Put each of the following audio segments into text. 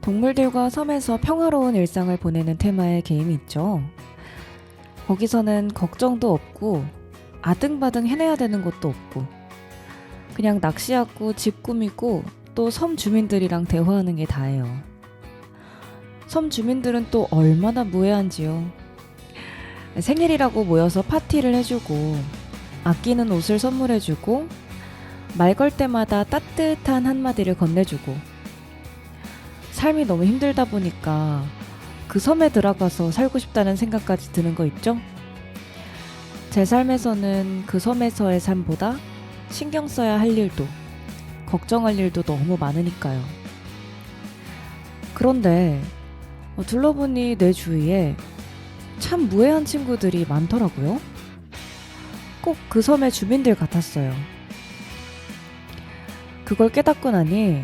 동물들과 섬에서 평화로운 일상을 보내는 테마의 게임이 있죠. 거기서는 걱정도 없고 아등바등 해내야 되는 것도 없고 그냥 낚시하고 집 꾸미고 또 섬 주민들이랑 대화하는 게 다예요. 섬 주민들은 또 얼마나 무해한지요. 생일이라고 모여서 파티를 해주고 아끼는 옷을 선물해주고 말 걸 때마다 따뜻한 한마디를 건네주고 삶이 너무 힘들다 보니까 그 섬에 들어가서 살고 싶다는 생각까지 드는 거 있죠? 제 삶에서는 그 섬에서의 삶보다 신경 써야 할 일도 걱정할 일도 너무 많으니까요. 그런데 둘러보니 내 주위에 참 무해한 친구들이 많더라고요. 꼭 그 섬의 주민들 같았어요. 그걸 깨닫고 나니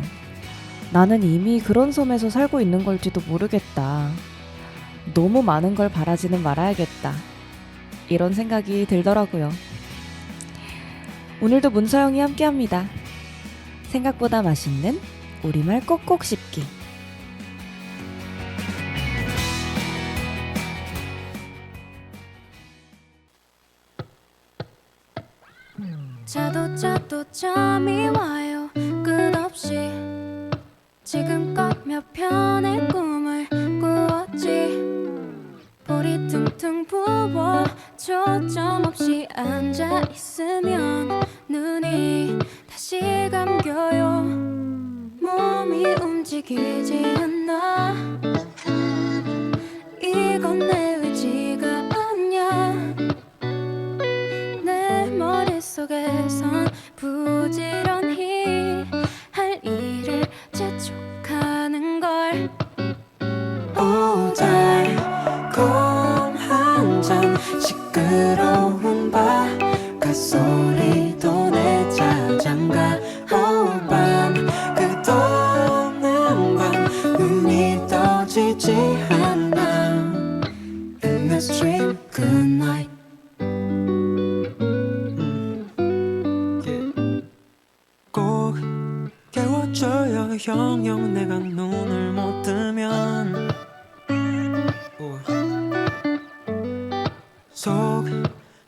나는 이미 그런 섬에서 살고 있는 걸지도 모르겠다. 너무 많은 걸 바라지는 말아야겠다. 이런 생각이 들더라고요. 오늘도 문서영이 함께합니다. 생각보다 맛있는 우리말 꼭꼭 씹기. 자도 자도 잠이 와요 끝없이 지금껏 몇 편의 꿈을 꾸었지 볼이 퉁퉁 부어 초점 없이 앉아있으면 눈이 다시 감겨요 몸이 움직이지 않아 이건 내 의지가 아니야 내 머릿속에선 부지런히 할 일을 재촉하는 걸 오 달콤 한 잔 시끄러운 바깥소리도 내 자장가 오밤 끝없는 밤 눈이 떠지지 않아 In the stream good night 꼭 깨워줘요 영영 내가 눈을 못 뜨면 속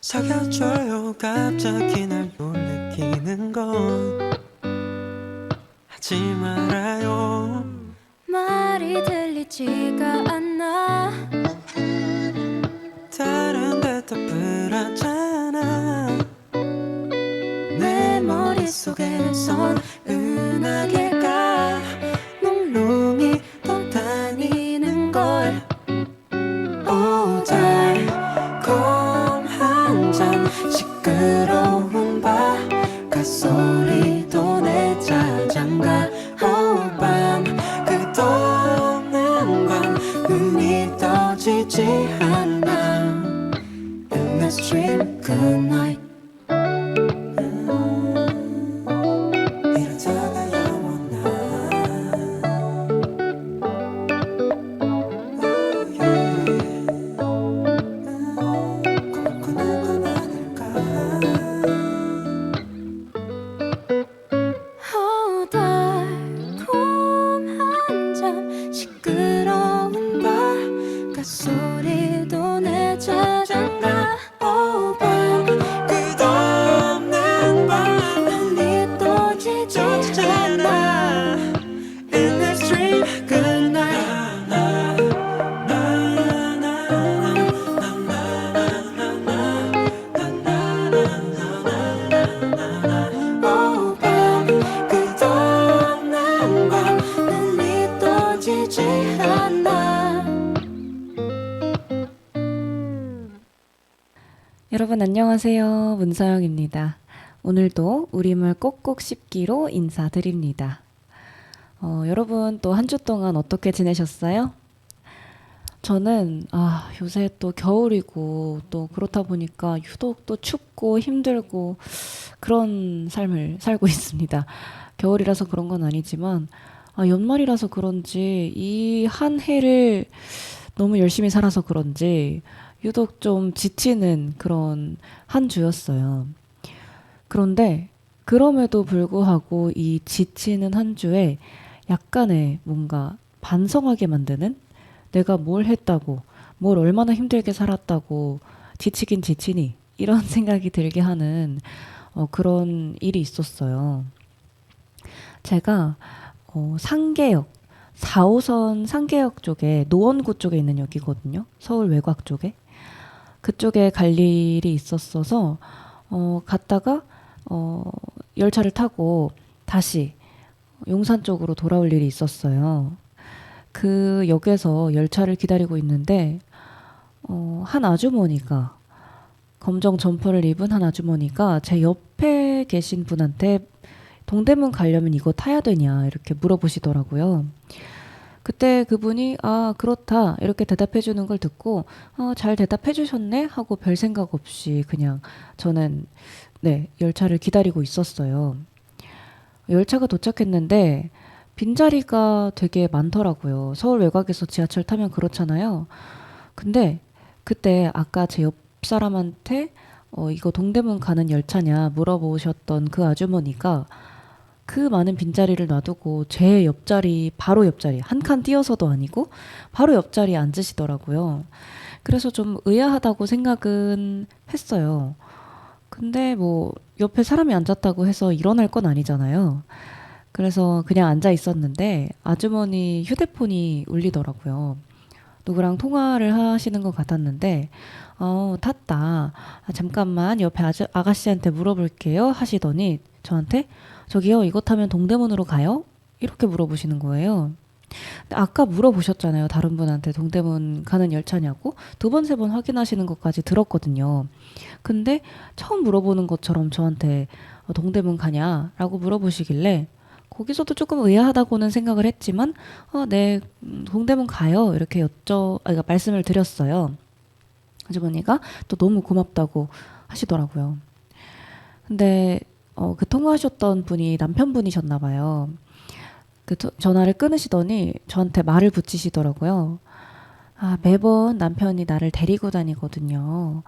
사겨줘요 갑자기 날 놀래키는 건 하지 말아요 말이 들리지가 않아 다른 데 떠들었잖아 내 머릿속에선 은하계가 몽롱히 떠다니는 걸 오 달콤 한 잔 시끄러운 바깥소리도 내 자장가 오밤 끝없는 밤 눈이 떠지지 않아 In the stream good night 이러다가 영원한 꿈을 꾸는 건 아닐까 달콤한 잠 시끄러운 바깥소리도 내 자장가 오밤 끝없는 밤 눈이 떠지지 쫓잖아 In the stream good night 오밤 끝없는 밤 눈이 떠지지 않아 여러분 안녕하세요. 문서영입니다. 오늘도 우리말 꼭꼭 씹기로 인사드립니다. 여러분 또 한 주 동안 어떻게 지내셨어요? 저는 요새 또 겨울이고 또 그렇다 보니까 유독 또 춥고 힘들고 그런 삶을 살고 있습니다. 겨울이라서 그런 건 아니지만 연말이라서 그런지 이 한 해를 너무 열심히 살아서 그런지 유독 좀 지치는 그런 한 주였어요. 그런데 그럼에도 불구하고 이 지치는 한 주에 약간의 뭔가 반성하게 만드는, 내가 뭘 했다고, 뭘 얼마나 힘들게 살았다고 지치긴 지치니 이런 생각이 들게 하는 그런 일이 있었어요. 제가 상계역 4호선 상계역 쪽에 노원구 쪽에 있는 역이거든요. 서울 외곽 쪽에. 그쪽에 갈 일이 있었어서 갔다가 열차를 타고 다시 용산 쪽으로 돌아올 일이 있었어요. 그 역에서 열차를 기다리고 있는데 한 아주머니가, 검정 점퍼를 입은 한 아주머니가 제 옆에 계신 분한테 동대문 가려면 이거 타야 되냐 이렇게 물어보시더라고요. 그때 그분이 아 그렇다 이렇게 대답해 주는 걸 듣고 잘 대답해 주셨네 하고 별 생각 없이 그냥 저는 네 열차를 기다리고 있었어요. 열차가 도착했는데 빈자리가 되게 많더라고요. 서울 외곽에서 지하철 타면 그렇잖아요. 근데 그때 아까 제 옆 사람한테 이거 동대문 가는 열차냐 물어보셨던 그 아주머니가 그 많은 빈자리를 놔두고 제 옆자리, 바로 옆자리, 한 칸 띄어서도 아니고 바로 옆자리에 앉으시더라고요. 그래서 좀 의아하다고 생각은 했어요. 근데 뭐 옆에 사람이 앉았다고 해서 일어날 건 아니잖아요. 그래서 그냥 앉아 있었는데 아주머니 휴대폰이 울리더라고요. 누구랑 통화를 하시는 것 같았는데 탔다. 잠깐만 옆에 아가씨한테 물어볼게요 하시더니 저한테 저기요 이거 타면 동대문으로 가요? 이렇게 물어보시는 거예요. 근데 아까 물어보셨잖아요. 다른 분한테 동대문 가는 열차냐고. 두 번, 세 번 확인하시는 것까지 들었거든요. 근데 처음 물어보는 것처럼 저한테 동대문 가냐라고 물어보시길래 거기서도 조금 의아하다고는 생각을 했지만 네 동대문 가요 이렇게 그러니까 말씀을 드렸어요. 아주머니가 또 너무 고맙다고 하시더라고요. 근데 그 통화하셨던 분이 남편분이셨나 봐요. 그 전화를 끊으시더니 저한테 말을 붙이시더라고요. 아, 매번 남편이 나를 데리고 다니거든요.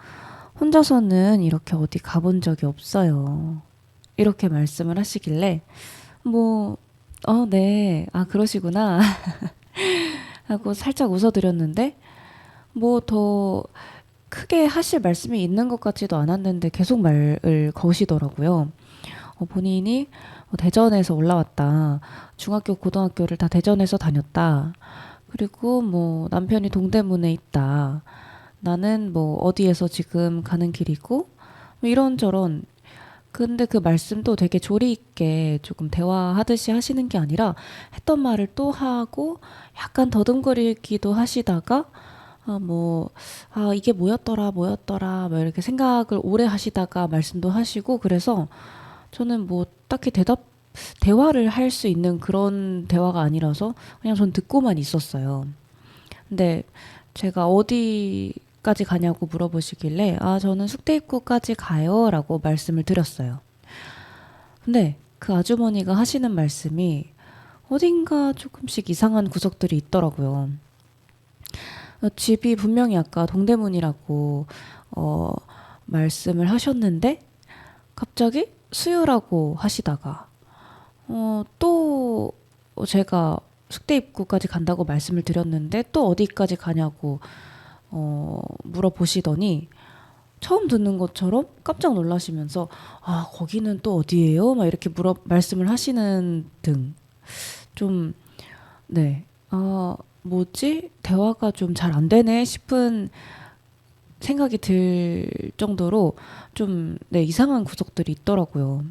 혼자서는 이렇게 어디 가본 적이 없어요. 이렇게 말씀을 하시길래 네. 아, 그러시구나. 하고 살짝 웃어드렸는데 뭐 더 크게 하실 말씀이 있는 것 같지도 않았는데 계속 말을 거시더라고요. 본인이 대전에서 올라왔다. 중학교, 고등학교를 다 대전에서 다녔다. 그리고 뭐 남편이 동대문에 있다. 나는 뭐 어디에서 지금 가는 길이고 뭐 이런저런. 근데 그 말씀도 되게 조리 있게 조금 대화하듯이 하시는 게 아니라 했던 말을 또 하고 약간 더듬거리기도 하시다가 이게 뭐였더라 뭐 이렇게 생각을 오래 하시다가 말씀도 하시고 그래서 저는 뭐 딱히 대화를 할 수 있는 그런 대화가 아니라서 그냥 전 듣고만 있었어요. 근데 제가 어디까지 가냐고 물어보시길래 저는 숙대 입구까지 가요 라고 말씀을 드렸어요. 근데 그 아주머니가 하시는 말씀이 어딘가 조금씩 이상한 구석들이 있더라고요. 집이 분명히 아까 동대문이라고 말씀을 하셨는데 갑자기 수유라고 하시다가 또 제가 숙대 입구까지 간다고 말씀을 드렸는데 또 어디까지 가냐고 물어보시더니 처음 듣는 것처럼 깜짝 놀라시면서 거기는 또 어디예요? 막 이렇게 말씀을 하시는 등 좀 네. 뭐지? 대화가 좀 잘 안 되네 싶은 생각이 들 정도로 좀 네, 이상한 구석들이 있더라고요.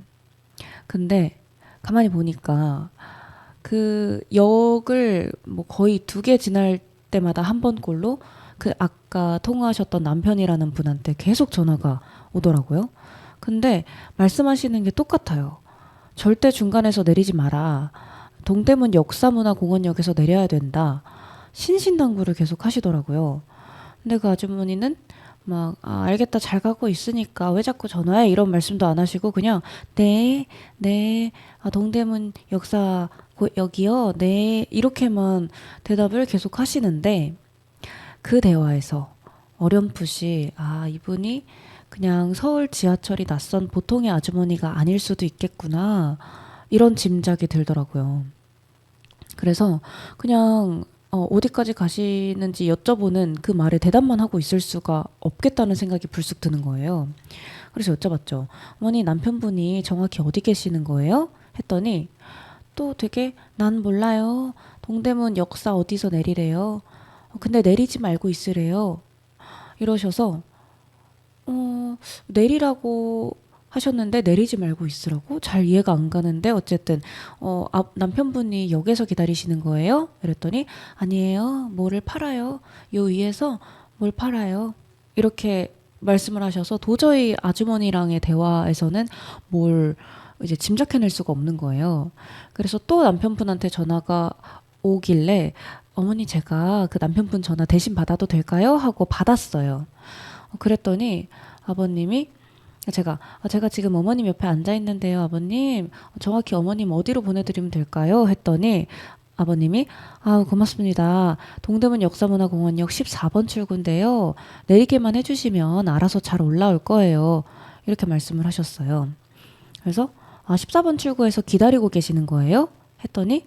근데 가만히 보니까 그 역을 뭐 거의 2개 지날 때마다 한 번꼴로 그 아까 통화하셨던 남편이라는 분한테 계속 전화가 오더라고요. 근데 말씀하시는 게 똑같아요. 절대 중간에서 내리지 마라. 동대문 역사문화공원역에서 내려야 된다. 신신당부를 계속 하시더라고요. 근데 그 아주머니는 알겠다 잘 가고 있으니까 왜 자꾸 전화해 이런 말씀도 안 하시고 그냥 네 동대문 역사역이요 네 이렇게만 대답을 계속 하시는데 그 대화에서 어렴풋이 이분이 그냥 서울 지하철이 낯선 보통의 아주머니가 아닐 수도 있겠구나 이런 짐작이 들더라고요. 그래서 그냥 어디까지 가시는지 여쭤보는 그 말에 대답만 하고 있을 수가 없겠다는 생각이 불쑥 드는 거예요. 그래서 여쭤봤죠. 어머니 남편분이 정확히 어디 계시는 거예요? 했더니 또 되게 난 몰라요. 동대문 역사 어디서 내리래요. 근데 내리지 말고 있으래요. 이러셔서 내리라고 하셨는데 내리지 말고 있으라고? 잘 이해가 안 가는데 어쨌든 남편분이 역에서 기다리시는 거예요? 이랬더니 아니에요. 뭐를 팔아요. 요 위에서 뭘 팔아요. 이렇게 말씀을 하셔서 도저히 아주머니랑의 대화에서는 뭘 이제 짐작해낼 수가 없는 거예요. 그래서 또 남편분한테 전화가 오길래 어머니 제가 그 남편분 전화 대신 받아도 될까요? 하고 받았어요. 그랬더니 아버님이 제가 지금 어머님 옆에 앉아 있는데요, 아버님. 정확히 어머님 어디로 보내드리면 될까요? 했더니 아버님이 고맙습니다. 동대문 역사문화공원역 14번 출구인데요. 내리게만 해주시면 알아서 잘 올라올 거예요. 이렇게 말씀을 하셨어요. 그래서 14번 출구에서 기다리고 계시는 거예요? 했더니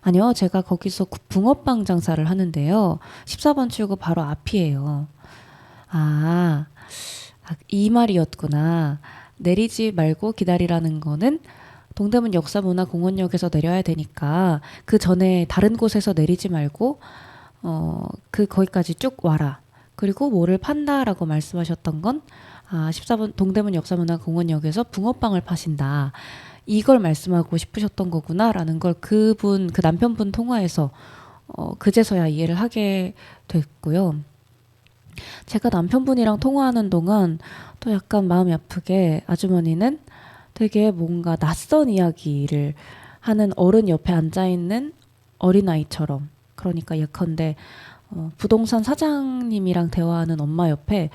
아니요, 제가 거기서 붕어빵 장사를 하는데요. 14번 출구 바로 앞이에요. 이 말이었구나. 내리지 말고 기다리라는 거는 동대문 역사문화공원역에서 내려야 되니까 그 전에 다른 곳에서 내리지 말고 거기까지 쭉 와라. 그리고 뭐를 판다라고 말씀하셨던 건 14번 동대문 역사문화공원역에서 붕어빵을 파신다. 이걸 말씀하고 싶으셨던 거구나라는 걸 그 남편분 통화에서 그제서야 이해를 하게 됐고요. 제가 남편분이랑 통화하는 동안 또 약간 마음이 아프게 아주머니는 되게 뭔가 낯선 이야기를 하는 어른 옆에 앉아있는 어린아이처럼, 그러니까 예컨대 부동산 사장님이랑 대화하는 엄마 옆에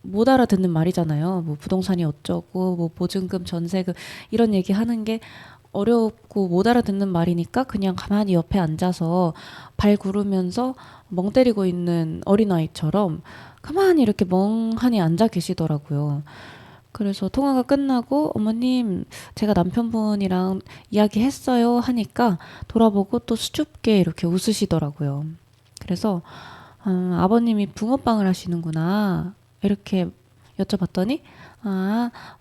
못 알아듣는 말이잖아요. 뭐 부동산이 어쩌고 뭐 보증금 전세금 이런 얘기 하는 게 어렵고 못 알아듣는 말이니까 그냥 가만히 옆에 앉아서 발 구르면서 멍 때리고 있는 어린아이처럼 가만히 이렇게 멍하니 앉아 계시더라고요. 그래서 통화가 끝나고 어머님 제가 남편분이랑 이야기했어요 하니까 돌아보고 또 수줍게 이렇게 웃으시더라고요. 그래서 아버님이 붕어빵을 하시는구나 이렇게 여쭤봤더니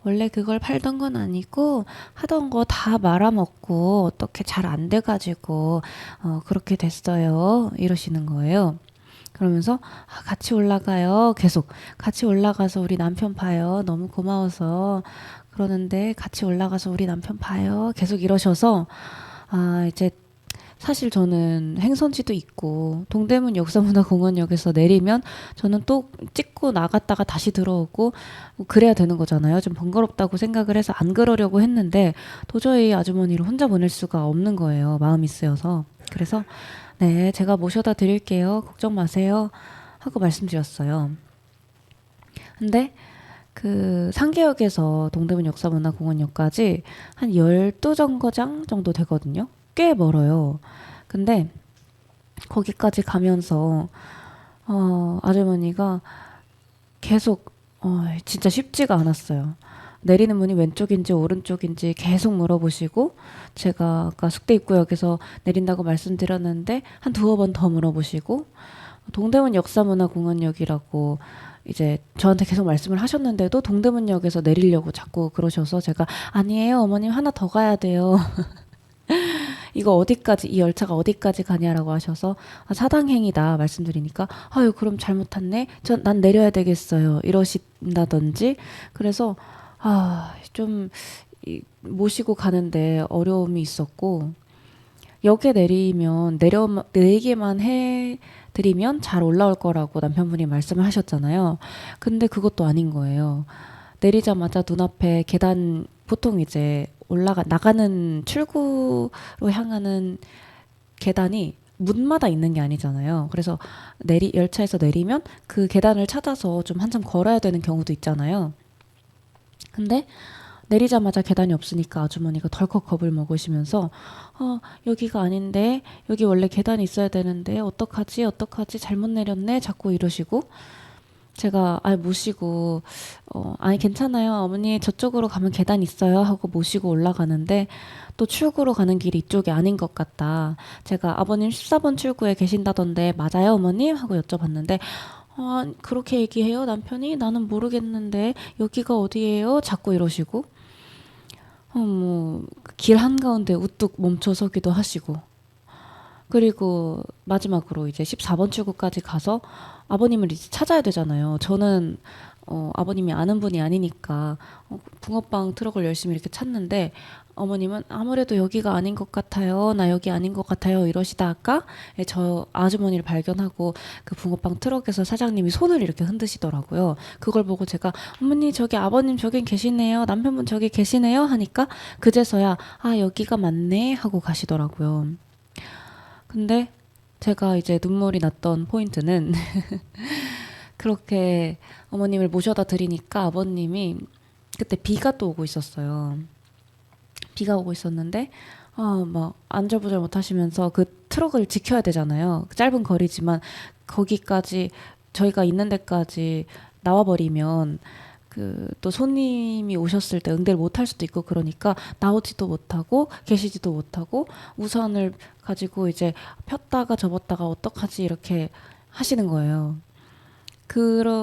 원래 그걸 팔던 건 아니고 하던 거 다 말아먹고 어떻게 잘 안 돼가지고 그렇게 됐어요 이러시는 거예요. 그러면서 같이 올라가요. 계속 같이 올라가서 우리 남편 봐요. 너무 고마워서 그러는데 같이 올라가서 우리 남편 봐요. 계속 이러셔서 이제 사실 저는 행선지도 있고 동대문 역사문화공원역에서 내리면 저는 또 찍고 나갔다가 다시 들어오고 그래야 되는 거잖아요. 좀 번거롭다고 생각을 해서 안 그러려고 했는데 도저히 아주머니를 혼자 보낼 수가 없는 거예요. 마음이 쓰여서. 그래서 네, 제가 모셔다 드릴게요. 걱정 마세요. 하고 말씀드렸어요. 근데 그 상계역에서 동대문 역사문화공원역까지 한 12정거장 정도 되거든요. 꽤 멀어요. 근데 거기까지 가면서 아주머니가 계속 진짜 쉽지가 않았어요. 내리는 문이 왼쪽인지 오른쪽인지 계속 물어보시고 제가 아까 숙대입구역에서 내린다고 말씀드렸는데 한 두어 번 더 물어보시고 동대문 역사문화공원역이라고 이제 저한테 계속 말씀을 하셨는데도 동대문역에서 내리려고 자꾸 그러셔서 제가 아니에요 어머님 하나 더 가야 돼요. 이거 어디까지 이 열차가 어디까지 가냐라고 하셔서 사당행이다 말씀드리니까 그럼 잘못 탔네. 난 내려야 되겠어요. 이러신다든지 그래서 좀 모시고 가는데 어려움이 있었고 역에 내리게만 해드리면 잘 올라올 거라고 남편분이 말씀을 하셨잖아요. 근데 그것도 아닌 거예요. 내리자마자 눈앞에 계단 보통 이제 나가는 출구로 향하는 계단이 문마다 있는 게 아니잖아요. 그래서 열차에서 내리면 그 계단을 찾아서 좀 한참 걸어야 되는 경우도 있잖아요. 근데 내리자마자 계단이 없으니까 아주머니가 덜컥 겁을 먹으시면서 여기가 아닌데 여기 원래 계단이 있어야 되는데 어떡하지 잘못 내렸네 자꾸 이러시고 제가 모시고 아니 괜찮아요 어머니 저쪽으로 가면 계단 있어요 하고 모시고 올라가는데 또 출구로 가는 길이 이쪽이 아닌 것 같다. 제가 아버님 14번 출구에 계신다던데 맞아요 어머님? 하고 여쭤봤는데 그렇게 얘기해요 남편이? 나는 모르겠는데 여기가 어디예요? 자꾸 이러시고 길 한가운데 우뚝 멈춰서기도 하시고 그리고 마지막으로 이제 14번 출구까지 가서 아버님을 이제 찾아야 되잖아요. 저는 아버님이 아는 분이 아니니까 붕어빵 트럭을 열심히 이렇게 찾는데 어머님은 아무래도 여기가 아닌 것 같아요. 나 여기 아닌 것 같아요. 이러시다가 저 아주머니를 발견하고 그 붕어빵 트럭에서 사장님이 손을 이렇게 흔드시더라고요. 그걸 보고 제가 어머니 저기 아버님 저긴 계시네요. 남편분 저기 계시네요. 하니까 그제서야 여기가 맞네 하고 가시더라고요. 근데 제가 이제 눈물이 났던 포인트는 그렇게 어머님을 모셔다 드리니까 아버님이 그때 비가 또 오고 있었어요. 비가 오고 있었는데 막 안절부절 못 하시면서 그 트럭을 지켜야 되잖아요. 짧은 거리지만 거기까지 저희가 있는 데까지 나와버리면 그 또 손님이 오셨을 때 응대를 못 할 수도 있고 그러니까 나오지도 못하고 계시지도 못하고 우산을 가지고 이제 폈다가 접었다가 어떡하지 이렇게 하시는 거예요.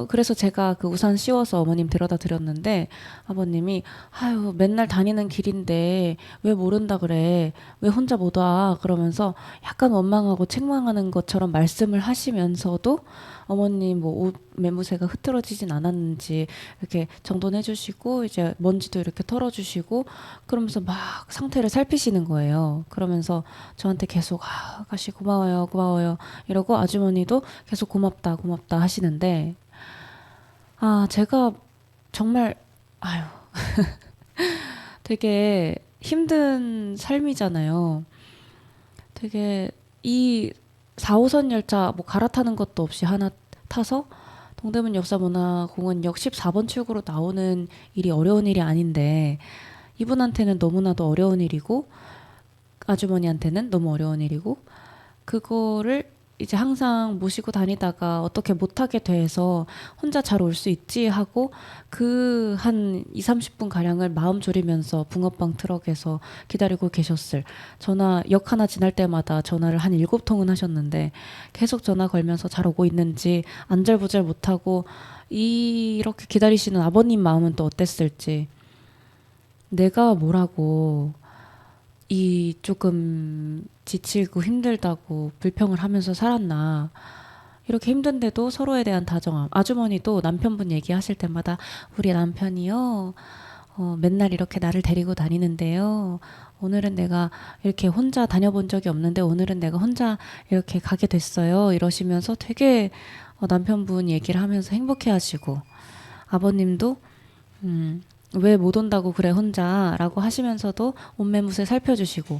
그래서 제가 그 우산 씌워서 어머님 데려다 드렸는데 아버님이 아유 맨날 다니는 길인데 왜 모른다 그래 왜 혼자 못 와 그러면서 약간 원망하고 책망하는 것처럼 말씀을 하시면서도 어머님 뭐 옷 매무새가 흐트러지진 않았는지 이렇게 정돈해 주시고 이제 먼지도 이렇게 털어주시고 그러면서 막 상태를 살피시는 거예요. 그러면서 저한테 계속 아가씨 고마워요 고마워요 이러고 아주머니도 계속 고맙다 고맙다 하시는데 제가 정말 아유 되게 힘든 삶이잖아요. 되게 이 4호선 열차 뭐 갈아타는 것도 없이 하나 타서 동대문 역사문화공원역 14번 출구로 나오는 일이 어려운 일이 아닌데 이분한테는 너무나도 어려운 일이고 아주머니한테는 너무 어려운 일이고 그거를 이제 항상 모시고 다니다가 어떻게 못하게 돼서 혼자 잘 올 수 있지 하고 그 한 2, 30분 가량을 마음 졸이면서 붕어빵 트럭에서 기다리고 계셨을 역 하나 지날 때마다 전화를 한 7통은 하셨는데 계속 전화 걸면서 잘 오고 있는지 안절부절 못하고 이렇게 기다리시는 아버님 마음은 또 어땠을지 내가 뭐라고 이 조금 지치고 힘들다고 불평을 하면서 살았나. 이렇게 힘든데도 서로에 대한 다정함. 아주머니도 남편분 얘기하실 때마다 우리 남편이요. 맨날 이렇게 나를 데리고 다니는데요. 오늘은 내가 이렇게 혼자 다녀본 적이 없는데 오늘은 내가 혼자 이렇게 가게 됐어요. 이러시면서 되게 남편분 얘기를 하면서 행복해 하시고 아버님도 왜 못 온다고 그래 혼자 라고 하시면서도 옷매무새 살펴주시고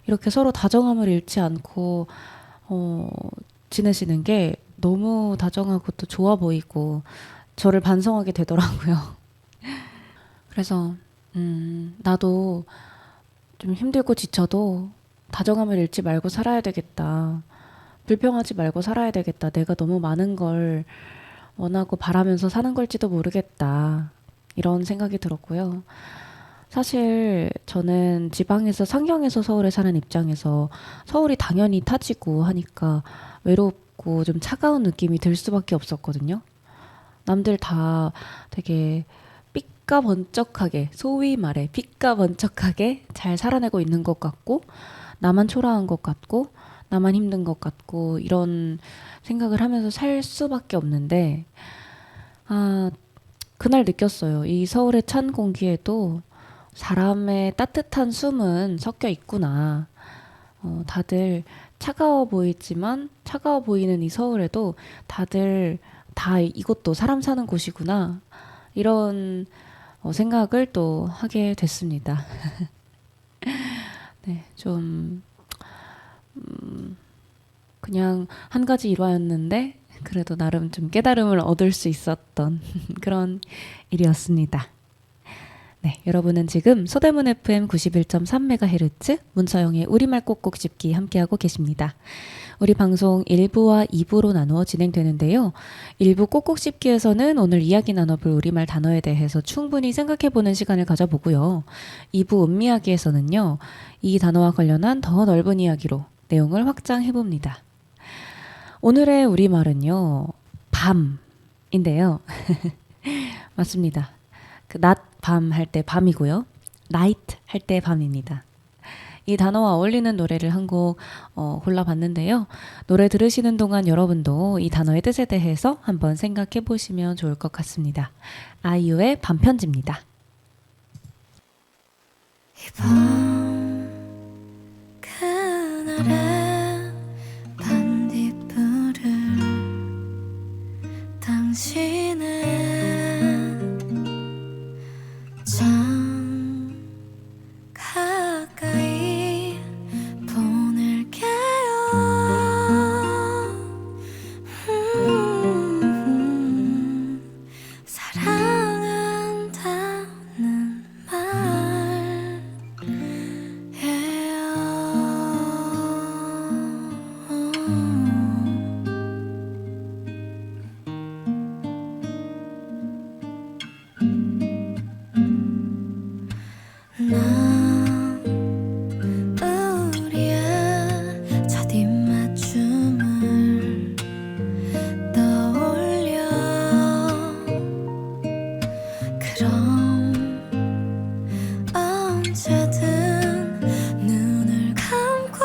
이렇게 서로 다정함을 잃지 않고 지내시는 게 너무 다정하고 또 좋아 보이고 저를 반성하게 되더라고요. 그래서 나도 좀 힘들고 지쳐도 다정함을 잃지 말고 살아야 되겠다. 불평하지 말고 살아야 되겠다. 내가 너무 많은 걸 원하고 바라면서 사는 걸지도 모르겠다. 이런 생각이 들었고요. 사실 저는 지방에서 상경해서 서울에 사는 입장에서 서울이 당연히 타지고 하니까 외롭고 좀 차가운 느낌이 들 수밖에 없었거든요. 남들 다 되게 삐까번쩍하게 소위 말해 삐까번쩍하게 잘 살아내고 있는 것 같고 나만 초라한 것 같고 나만 힘든 것 같고 이런 생각을 하면서 살 수밖에 없는데 그날 느꼈어요. 이 서울의 찬 공기에도 사람의 따뜻한 숨은 섞여 있구나. 다들 차가워 보이지만 차가워 보이는 이 서울에도 다들 다 이곳도 사람 사는 곳이구나. 이런 생각을 또 하게 됐습니다. 네, 좀 그냥 한 가지 일화였는데 그래도 나름 좀 깨달음을 얻을 수 있었던 그런 일이었습니다. 네, 여러분은 지금 소대문 FM 91.3MHz 문서영의 우리말 꼭꼭 씹기 함께하고 계십니다. 우리 방송 1부와 2부로 나누어 진행되는데요. 1부 꼭꼭 씹기에서는 오늘 이야기 나눠볼 우리말 단어에 대해서 충분히 생각해보는 시간을 가져보고요. 2부 음미하기에서는요. 이 단어와 관련한 더 넓은 이야기로 내용을 확장해봅니다. 오늘의 우리말은요. 밤인데요. 맞습니다. 그 낮, 밤 할 때 밤이고요. night 할 때 밤입니다. 이 단어와 어울리는 노래를 한 곡 골라봤는데요. 노래 들으시는 동안 여러분도 이 단어의 뜻에 대해서 한번 생각해 보시면 좋을 것 같습니다. 아이유의 밤편지입니다. 이밤 그날의 반딧불을 당신은 참 가까이 보낼게요. 사랑한다는 나 우리의 첫 입맞춤을 떠올려 그럼 언제든 눈을 감고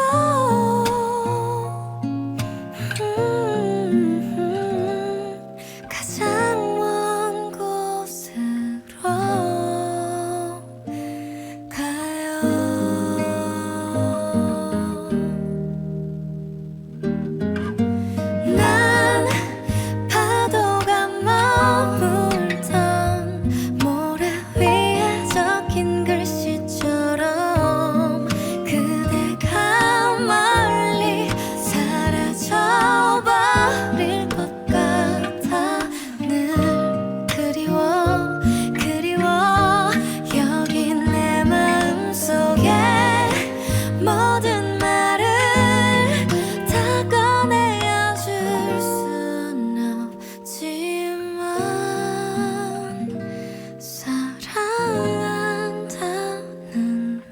가장 먼 곳으로 난 파도가 머물던 모래 위에 적힌 글씨처럼 그대가 멀리 사라져버릴 것 같아. 늘 그리워 여기 내 마음속에 모든 말을 다 꺼내어 줄 순 없지만 사랑한다는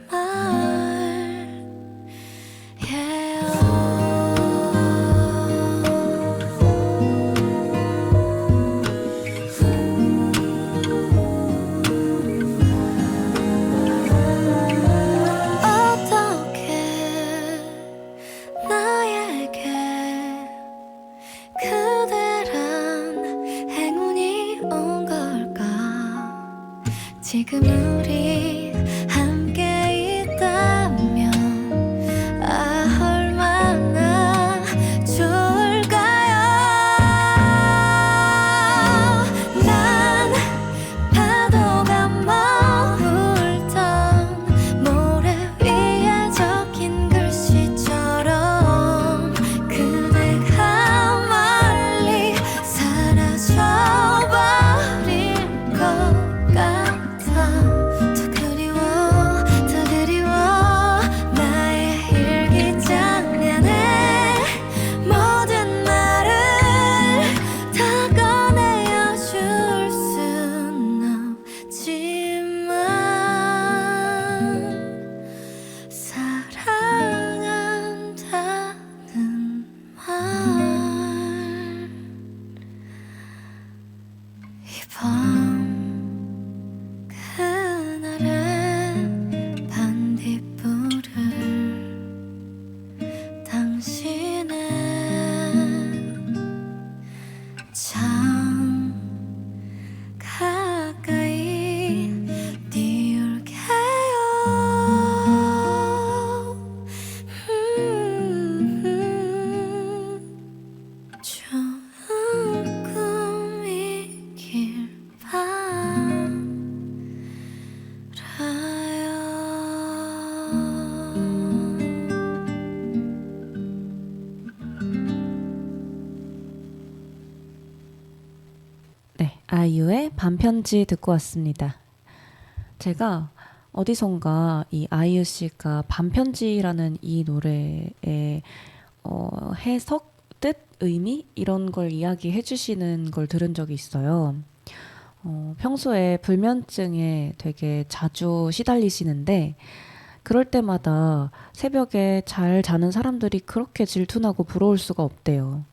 어떻게 나에게 그대란 행운이 온 걸까. 지금 우리 함께 있다면 얼마나 좋을까요. 난 파도가 머물던 모래 위에 적힌 글씨처럼 그대가 멀리 사라져버릴 것 같아. 더 그리워 나의 일기장면에 모든 말을 다 꺼내어 줄 순 없지만 사랑한다는 이밤 그날의 반딧불을 당신은 참 가까이 띄울게요. 좋은 꿈이길 네, 아이유의 밤편지 듣고 왔습니다. 제가 어디선가 이 아이유 씨가 밤편지라는 이 노래의 해석, 뜻, 의미 이런 걸 이야기해 주시는 걸 들은 적이 있어요. 평소에 불면증에 되게 자주 시달리시는데 그럴 때마다 새벽에 잘 자는 사람들이 그렇게 질투나고 부러울 수가 없대요.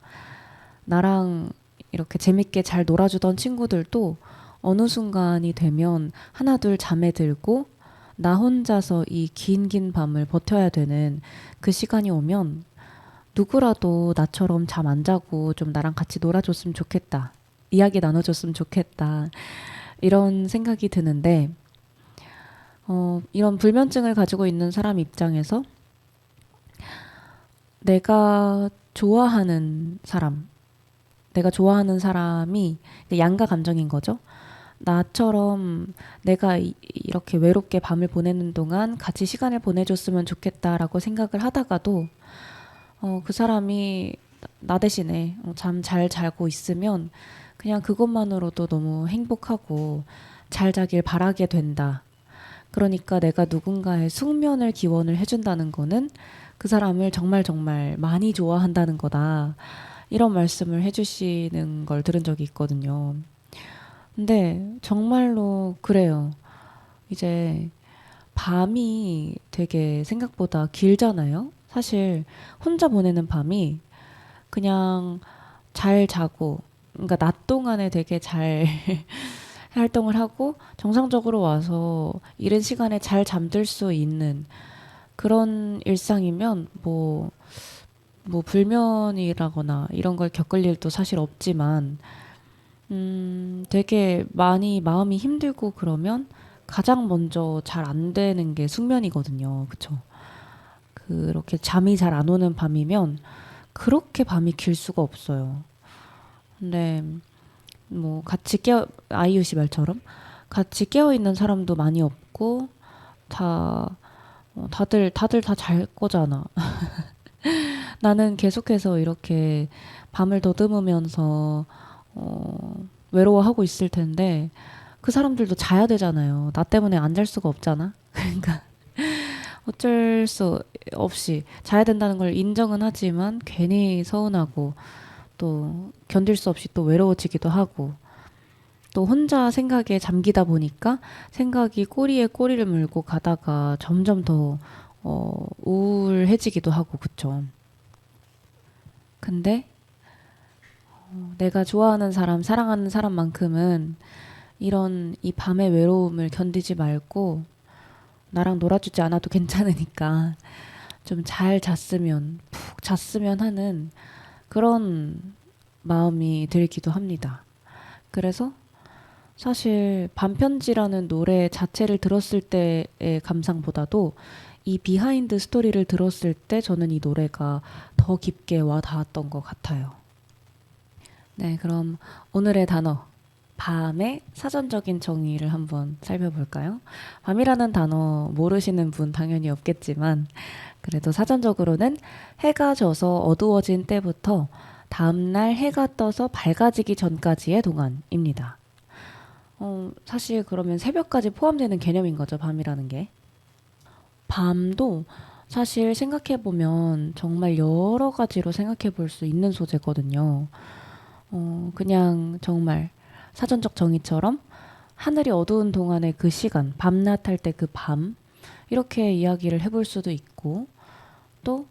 나랑 이렇게 재밌게 잘 놀아주던 친구들도 어느 순간이 되면 하나둘 잠에 들고 나 혼자서 이 긴 밤을 버텨야 되는 그 시간이 오면 누구라도 나처럼 잠 안 자고 좀 나랑 같이 놀아줬으면 좋겠다. 이야기 나눠줬으면 좋겠다. 이런 생각이 드는데, 이런 불면증을 가지고 있는 사람 입장에서 내가 좋아하는 사람, 내가 좋아하는 사람이 양가 감정인 거죠. 나처럼 내가 이렇게 외롭게 밤을 보내는 동안 같이 시간을 보내줬으면 좋겠다라고 생각을 하다가도 그 사람이 나 대신에 잠 잘 자고 있으면 그냥 그것만으로도 너무 행복하고 잘 자길 바라게 된다. 그러니까 내가 누군가의 숙면을 기원을 해준다는 거는 그 사람을 정말 정말 많이 좋아한다는 거다. 이런 말씀을 해주시는 걸 들은 적이 있거든요. 근데 정말로 그래요. 이제 밤이 되게 생각보다 길잖아요. 사실 혼자 보내는 밤이 그냥 잘 자고, 그러니까 낮 동안에 되게 잘 활동을 하고 정상적으로 와서 이른 시간에 잘 잠들 수 있는 그런 일상이면 뭐 불면이라거나 이런 걸 겪을 일도 사실 없지만 되게 많이 마음이 힘들고 그러면 가장 먼저 잘 안 되는 게 숙면이거든요. 그쵸? 그렇게 잠이 잘 안 오는 밤이면 그렇게 밤이 길 수가 없어요. 근데 뭐 아이유 씨 말처럼 같이 깨어 있는 사람도 많이 없고 다들 다 잘 거잖아. 나는 계속해서 이렇게 밤을 더듬으면서 외로워하고 있을 텐데 그 사람들도 자야 되잖아요. 나 때문에 안 잘 수가 없잖아. 그러니까 어쩔 수 없이 자야 된다는 걸 인정은 하지만 괜히 서운하고 또 견딜 수 없이 또 외로워지기도 하고 또 혼자 생각에 잠기다 보니까 생각이 꼬리에 꼬리를 물고 가다가 점점 더 우울해지기도 하고 그쵸. 근데 내가 좋아하는 사람, 사랑하는 사람만큼은 이런 이 밤의 외로움을 견디지 말고 나랑 놀아주지 않아도 괜찮으니까 좀 잘 잤으면, 푹 잤으면 하는 그런 마음이 들기도 합니다. 그래서 사실 밤편지라는 노래 자체를 들었을 때의 감상보다도 이 비하인드 스토리를 들었을 때 저는 이 노래가 더 깊게 와 닿았던 것 같아요. 네, 그럼 오늘의 단어 밤의 사전적인 정의를 한번 살펴볼까요? 밤이라는 단어 모르시는 분 당연히 없겠지만 그래도 사전적으로는 해가 져서 어두워진 때부터 다음날 해가 떠서 밝아지기 전까지의 동안입니다. 사실 그러면 새벽까지 포함되는 개념인 거죠, 밤이라는 게. 밤도 사실 생각해보면 정말 여러 가지로 생각해 볼 수 있는 소재거든요. 그냥 정말 사전적 정의처럼 하늘이 어두운 동안의 그 시간, 밤낮 할 때 그 밤, 이렇게 이야기를 해볼 수도 있고, 또,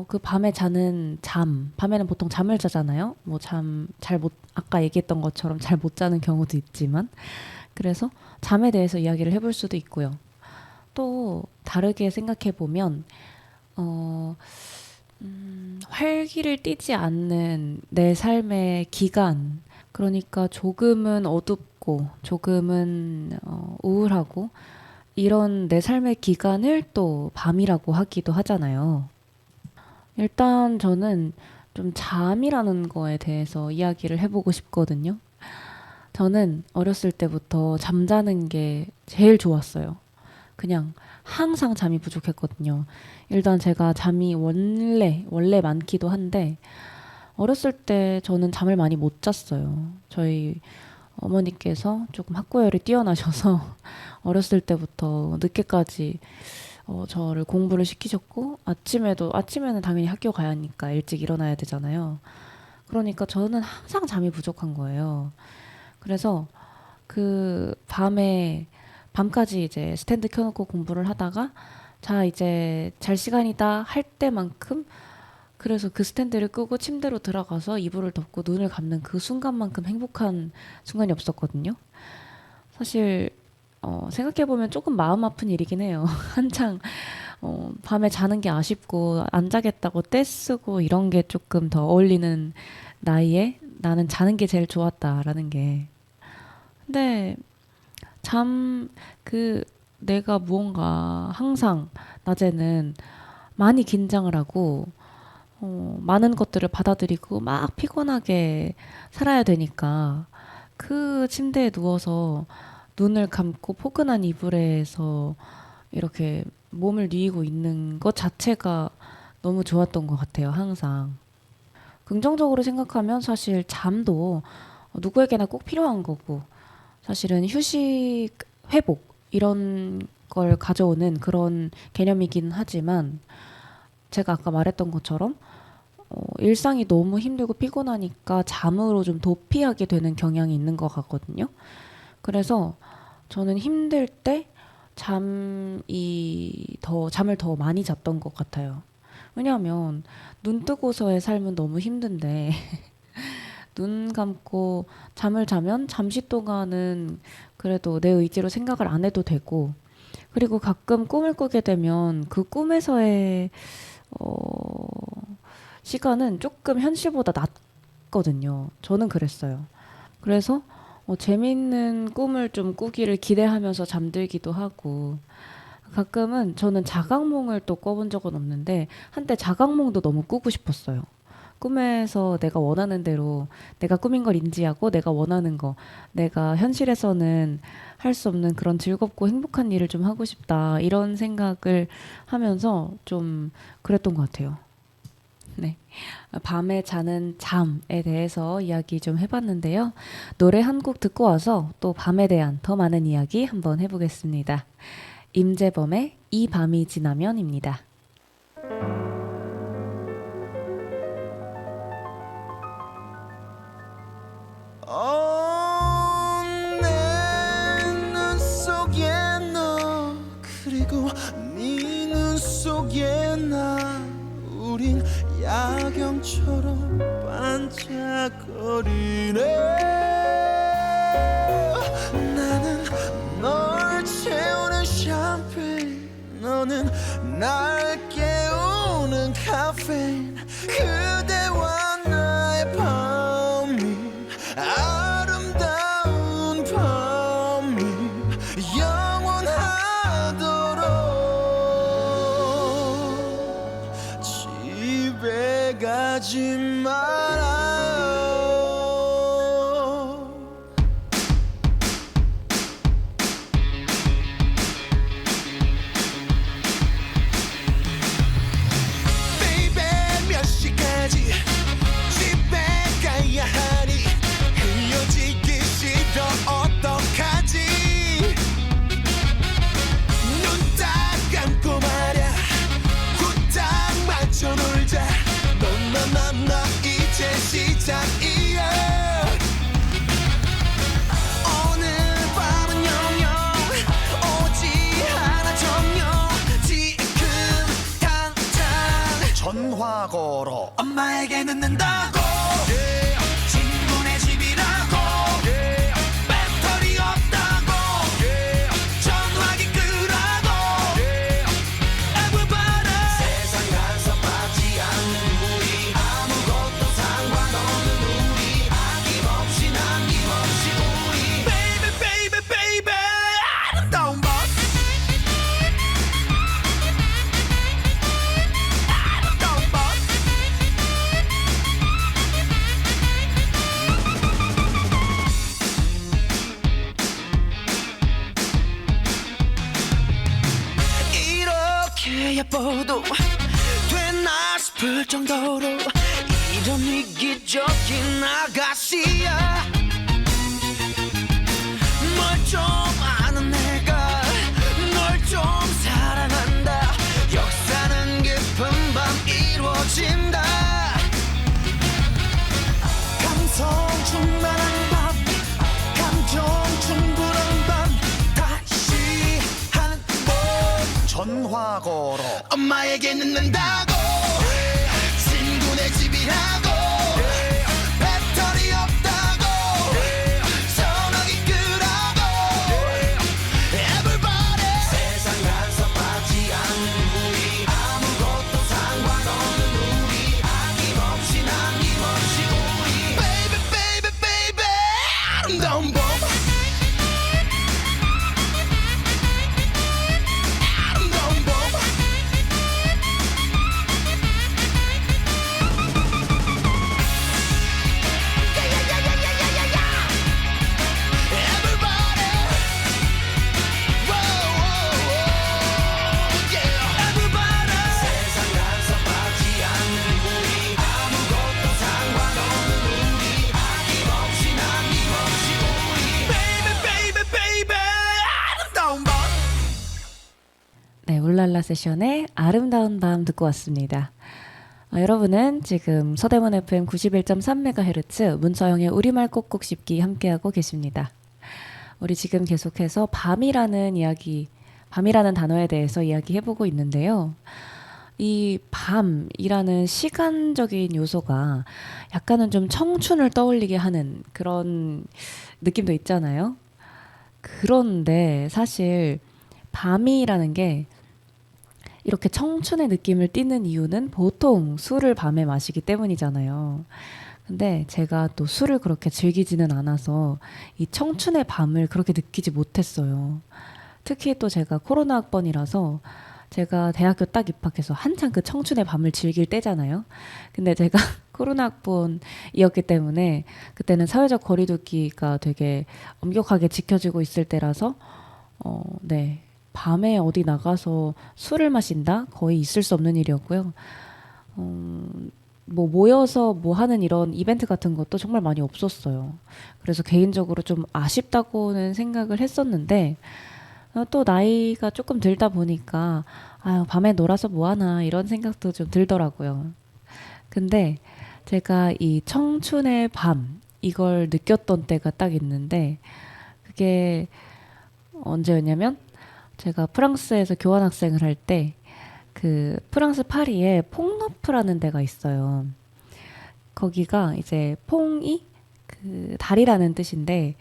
그 밤에 자는 잠, 밤에는 보통 잠을 자잖아요. 뭐 아까 얘기했던 것처럼 잘 못 자는 경우도 있지만, 그래서 잠에 대해서 이야기를 해볼 수도 있고요. 또, 다르게 생각해보면, 활기를 띠지 않는 내 삶의 기간, 그러니까 조금은 어둡고 조금은 우울하고 이런 내 삶의 기간을 또 밤이라고 하기도 하잖아요. 일단 저는 좀 잠이라는 거에 대해서 이야기를 해보고 싶거든요. 저는 어렸을 때부터 잠자는 게 제일 좋았어요. 그냥 항상 잠이 부족했거든요. 일단 제가 잠이 원래 많기도 한데 어렸을 때 저는 잠을 많이 못 잤어요. 저희 어머니께서 조금 학구열이 뛰어나셔서 어렸을 때부터 늦게까지 저를 공부를 시키셨고 아침에는 당연히 학교 가야 하니까 일찍 일어나야 되잖아요. 그러니까 저는 항상 잠이 부족한 거예요. 그래서 그 밤까지 이제 스탠드 켜놓고 공부를 하다가 자 이제 잘 시간이다 할 때만큼 그래서 그 스탠드를 끄고 침대로 들어가서 이불을 덮고 눈을 감는 그 순간만큼 행복한 순간이 없었거든요. 사실 생각해보면 조금 마음 아픈 일이긴 해요. 한창 밤에 자는 게 아쉽고 안 자겠다고 떼쓰고 이런 게 조금 더 어울리는 나이에 나는 자는 게 제일 좋았다라는 게. 근데 내가 무언가 항상 낮에는 많이 긴장을 하고 많은 것들을 받아들이고 막 피곤하게 살아야 되니까 그 침대에 누워서 눈을 감고 포근한 이불에서 이렇게 몸을 뉘고 있는 것 자체가 너무 좋았던 것 같아요, 항상. 긍정적으로 생각하면 사실 잠도 누구에게나 꼭 필요한 거고, 사실은 휴식, 회복, 이런 걸 가져오는 그런 개념이긴 하지만, 제가 아까 말했던 것처럼, 일상이 너무 힘들고 피곤하니까 잠으로 좀 도피하게 되는 경향이 있는 것 같거든요. 그래서 저는 힘들 때 잠을 더 많이 잤던 것 같아요. 왜냐하면 눈 뜨고서의 삶은 너무 힘든데 눈 감고 잠을 자면 잠시 동안은 그래도 내 의지로 생각을 안 해도 되고, 그리고 가끔 꿈을 꾸게 되면 그 꿈에서의 시간은 조금 현실보다 낮거든요. 저는 그랬어요. 그래서 재밌는 꿈을 좀 꾸기를 기대하면서 잠들기도 하고, 가끔은 저는 자각몽을 또 꿔본 적은 없는데 한때 자각몽도 너무 꾸고 싶었어요. 꿈에서 내가 원하는 대로 내가 꿈인 걸 인지하고 내가 원하는 거, 내가 현실에서는 할 수 없는 그런 즐겁고 행복한 일을 좀 하고 싶다, 이런 생각을 하면서 좀 그랬던 것 같아요. 네. 밤에 자는 잠에 대해서 이야기 좀 해봤는데요. 노래 한 곡 듣고 와서 또 밤에 대한 더 많은 이야기 한번 해보겠습니다. 임재범의 이 밤이 지나면입니다. 내 눈 속에 너 그리고 네 눈 속에 나 우린 야경처럼 반짝거리네. 나는 널 채우는 샴페인, 너는 날 깨우는 카페인. 그대와 나의 밤이 아름다운 밤이 영원하도록 집에 가지 말아요. Baby 몇 시까지 집에 가야 하니 헤어지기 싫어 어떡하지. 눈 딱 감고 말야 후딱 맞춰 놀자. 너 이제 시작이야. 오늘 밤은 영영 오지 않아 정녕. 지금 당장 전화 걸어 엄마에게 늦는다고. 친구네 집이라고. 배터리 없다고. 전화기 끄라고. Everybody 세상 간섭하지 않는 우리 아무것도 상관없는 우리 아낌없이 남김없이 우리 Baby baby baby 아름다운 밤. 아름다운 밤. 이렇게 예뻐도 되나 싶을 정도로 이런 이기적인 아가씨야. 널 좀 아는 내가 널 좀 사랑한다. 역사는 깊은 밤 이루어진다. 감성 충만한 밤, 감정 충분한 밤, 다시 하는 법 전화 걸어 엄마에게 늦는다고 친구네 집이라고 배터리 없다고 전화기 끄라고 Everybody 세상 간섭하지 않는 우리 아무것도 상관없는 우리 아낌없이 남김없이 우리 Baby baby baby 아름다운 봄 아름다운 봄 Everybody Whoa, yeah. Everybody 세상 간섭하지 않는 우리 아무것도 상관없는 우리 아낌없이 남김없이 우리 Baby baby baby 아름다운 밤 네, 울랄라 세션의 아름다운 밤 듣고 왔습니다. 여러분은 지금 서대문 FM 91.3MHz 문서영의 우리말 꼭꼭 씹기 함께하고 계십니다. 우리 지금 계속해서 밤이라는 단어에 대해서 이야기해보고 있는데요. 이 밤이라는 시간적인 요소가 약간은 좀 청춘을 떠올리게 하는 그런 느낌도 있잖아요. 그런데 사실 밤이라는 게 이렇게 청춘의 느낌을 띠는 이유는 보통 술을 밤에 마시기 때문이잖아요. 근데 제가 또 술을 그렇게 즐기지는 않아서 이 청춘의 밤을 그렇게 느끼지 못했어요. 특히 또 제가 코로나 학번이라서 제가 대학교 딱 입학해서 한창 그 청춘의 밤을 즐길 때잖아요. 근데 제가 코로나 학번이었기 때문에 그때는 사회적 거리두기가 되게 엄격하게 지켜지고 있을 때라서 네. 밤에 어디 나가서 술을 마신다? 거의 있을 수 없는 일이었고요. 뭐 모여서 뭐 하는 이런 이벤트 같은 것도 정말 많이 없었어요. 그래서 개인적으로 좀 아쉽다고는 생각을 했었는데 또 나이가 조금 들다 보니까 아유, 밤에 놀아서 뭐 하나 이런 생각도 좀 들더라고요. 근데 제가 이 청춘의 밤 이걸 느꼈던 때가 딱 있는데 그게 언제였냐면 제가 프랑스에서 교환학생을 할 때 그 프랑스 파리에 퐁너프라는 데가 있어요. 거기가 이제 퐁이 그 다리라는 뜻인데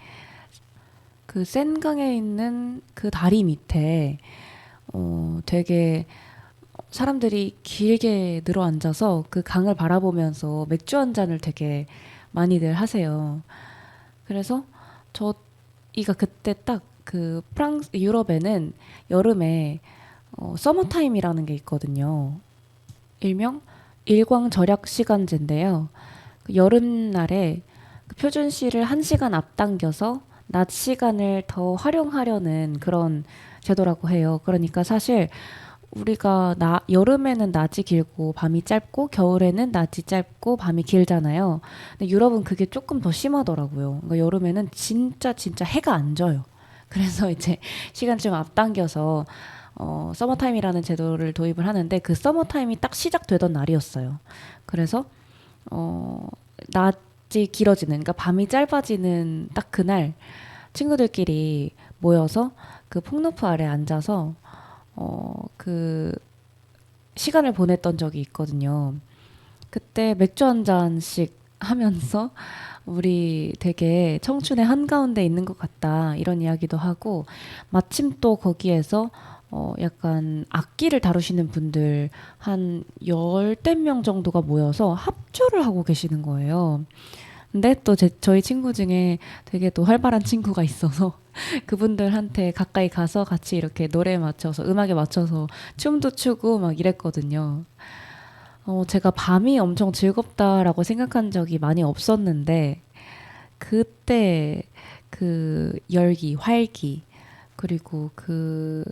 그 센강에 있는 그 다리 밑에 되게 사람들이 길게 늘어 앉아서 그 강을 바라보면서 맥주 한 잔을 되게 많이들 하세요. 그래서 저희가 그때 딱 그 프랑스 유럽에는 여름에 서머타임이라는 게 있거든요. 일명 일광절약 시간제인데요. 그 여름날에 그 표준시를 1시간 앞당겨서 낮 시간을 더 활용하려는 그런 제도라고 해요. 그러니까 사실 우리가 여름에는 낮이 길고 밤이 짧고 겨울에는 낮이 짧고 밤이 길잖아요. 근데 유럽은 그게 조금 더 심하더라고요. 그러니까 여름에는 진짜 해가 안 져요. 그래서 이제 시간 좀 앞당겨서 서머타임이라는 제도를 도입을 하는데 그 서머타임이 딱 시작되던 날이었어요. 그래서 낮이 길어지는, 그러니까 밤이 짧아지는 딱 그날 친구들끼리 모여서 그 폭로프 아래 앉아서 그 시간을 보냈던 적이 있거든요. 그때 맥주 한 잔씩 하면서 우리 되게 청춘의 한가운데 있는 것 같다 이런 이야기도 하고 마침 또 거기에서 약간 악기를 다루시는 분들 한 10명 정도가 모여서 합주를 하고 계시는 거예요. 근데 또 저희 친구 중에 되게 또 활발한 친구가 있어서 그분들한테 가까이 가서 같이 이렇게 노래에 맞춰서 음악에 맞춰서 춤도 추고 막 이랬거든요. 제가 밤이 엄청 즐겁다라고 생각한 적이 많이 없었는데 그때 그 열기, 활기 그리고 그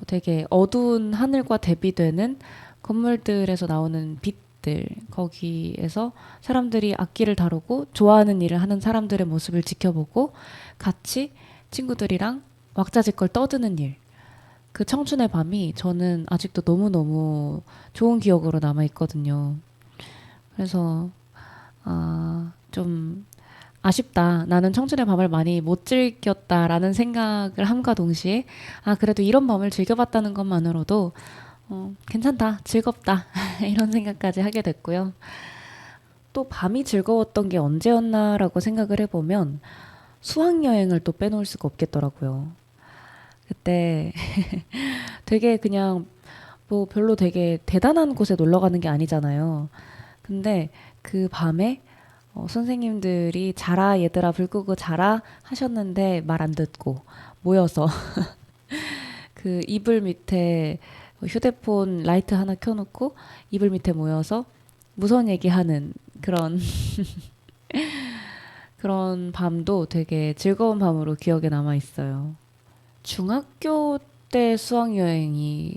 되게 어두운 하늘과 대비되는 건물들에서 나오는 빛 모습들, 거기에서 사람들이 악기를 다루고 좋아하는 일을 하는 사람들의 모습을 지켜보고 같이 친구들이랑 왁자지껄 떠드는 일. 그 청춘의 밤이 저는 아직도 너무너무 좋은 기억으로 남아있거든요. 그래서 좀 아쉽다. 나는 청춘의 밤을 많이 못 즐겼다라는 생각을 함과 동시에 그래도 이런 밤을 즐겨봤다는 것만으로도 괜찮다, 즐겁다 이런 생각까지 하게 됐고요. 또 밤이 즐거웠던 게 언제였나라고 생각을 해보면 수학여행을 또 빼놓을 수가 없겠더라고요. 그때 되게 그냥 뭐 별로 되게 대단한 곳에 놀러 가는 게 아니잖아요. 근데 그 밤에 선생님들이 자라 얘들아 불 끄고 자라 하셨는데 말 안 듣고 모여서 그 이불 밑에 휴대폰 라이트 하나 켜놓고 이불 밑에 모여서 무서운 얘기하는 그런 그런 밤도 되게 즐거운 밤으로 기억에 남아 있어요. 중학교 때 수학여행이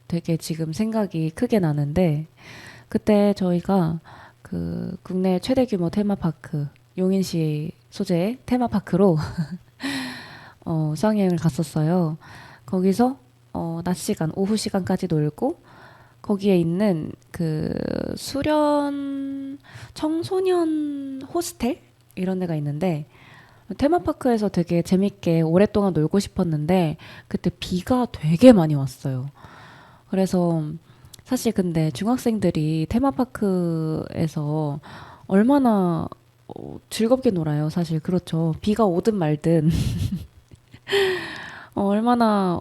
되게 지금 생각이 크게 나는데 그때 저희가 그 국내 최대 규모 테마파크 용인시 소재의 테마파크로 수학여행을 갔었어요. 거기서 낮 시간, 오후 시간까지 놀고 거기에 있는 그 수련 청소년 호스텔 이런 데가 있는데 테마파크에서 되게 재밌게 오랫동안 놀고 싶었는데 그때 비가 되게 많이 왔어요. 그래서 사실 근데 중학생들이 테마파크에서 얼마나 즐겁게 놀아요. 사실 그렇죠. 비가 오든 말든 얼마나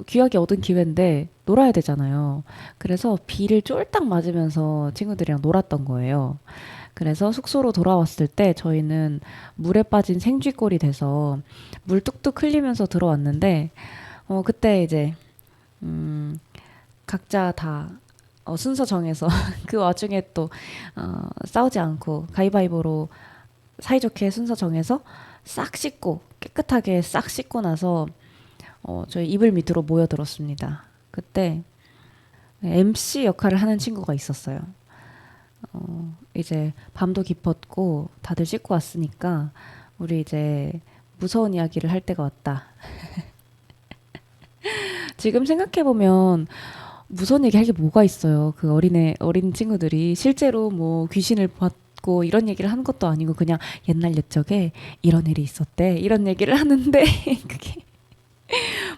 귀하게 얻은 기회인데 놀아야 되잖아요. 그래서 비를 쫄딱 맞으면서 친구들이랑 놀았던 거예요. 그래서 숙소로 돌아왔을 때 저희는 물에 빠진 생쥐꼴이 돼서 물 뚝뚝 흘리면서 들어왔는데 그때 이제 각자 다 순서 정해서 그 와중에 또 싸우지 않고 가위바위보로 사이좋게 순서 정해서 싹 씻고 깨끗하게 싹 씻고 나서 저희 이불 밑으로 모여들었습니다. 그때 MC 역할을 하는 친구가 있었어요. 이제 밤도 깊었고 다들 씻고 왔으니까 우리 이제 무서운 이야기를 할 때가 왔다. 지금 생각해보면 무서운 얘기 할 게 뭐가 있어요. 그 어린 친구들이 실제로 뭐 귀신을 봤고 이런 얘기를 하는 것도 아니고 그냥 옛날 옛적에 이런 일이 있었대 이런 얘기를 하는데 그게